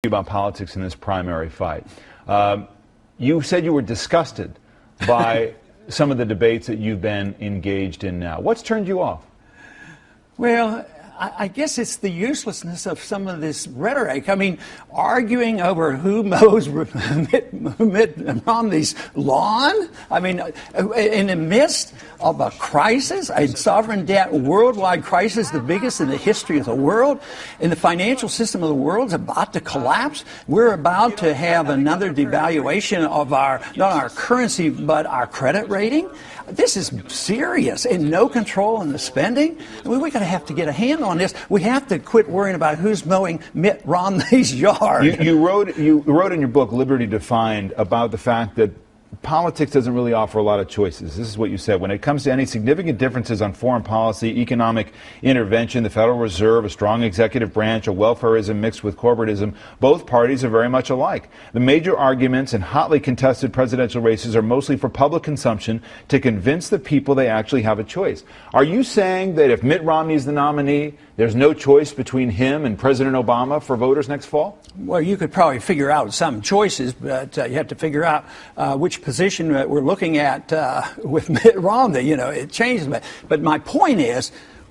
About politics in this primary fight. You said you were disgusted by some of the debates that you've been engaged in now. What's turned you off? Well, I guess it's the uselessness of some of this rhetoric. I mean, arguing over who mows Mitt Romney's lawn? I mean, in the midst of a crisis, a sovereign debt worldwide crisis, the biggest in the history of the world, and the financial system of the world is about to collapse. We're about to have another devaluation of not our currency, but our credit rating. This is serious, and no control in the spending. I mean, we're going to have to get a handle on this. We have to quit worrying about who's mowing Mitt Romney's yard. You wrote in your book, Liberty Defined, about the fact that politics doesn't really offer a lot of choices. This is what you said. When it comes to any significant differences on foreign policy, economic intervention, the Federal Reserve, a strong executive branch, a welfareism mixed with corporatism, both parties are very much alike. The major arguments in hotly contested presidential races are mostly for public consumption to convince the people they actually have a choice. Are you saying that if Mitt Romney is the nominee, there's no choice between him and President Obama for voters next fall? Well, you could probably figure out some choices, but you have to figure out which position we're looking at with Mitt Romney. You know, it changes. But my point is,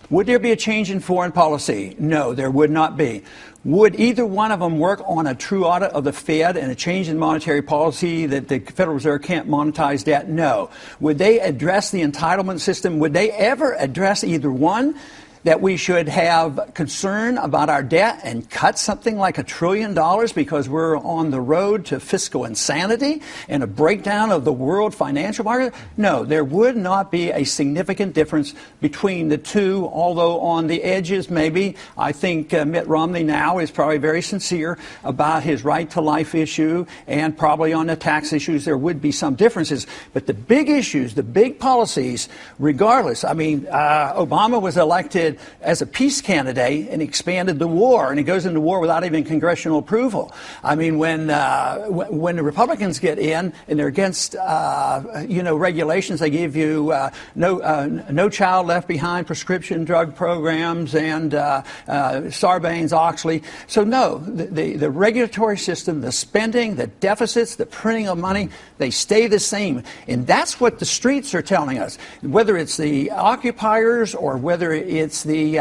would there be a change in foreign policy? No, there would not be. Would either one of them work on a true audit of the Fed and a change in monetary policy that the Federal Reserve can't monetize debt? No. Would they address the entitlement system? Would they ever address either one? That we should have concern about our debt and cut something like $1 trillion because we're on the road to fiscal insanity and a breakdown of the world financial market? No, there would not be a significant difference between the two, although on the edges maybe. I think Mitt Romney now is probably very sincere about his right to life issue, and probably on the tax issues there would be some differences. But the big issues, the big policies, regardless, I mean, Obama was elected as a peace candidate and expanded the war, and he goes into war without even congressional approval. I mean, when the Republicans get in and they're against regulations, they give you no child left behind prescription drug programs and Sarbanes-Oxley. So no, the regulatory system, the spending, the deficits, the printing of money, they stay the same, and that's what the streets are telling us. Whether it's the occupiers or whether it's the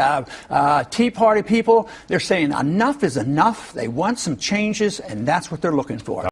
Tea Party people, they're saying enough is enough. They want some changes, and that's what they're looking for.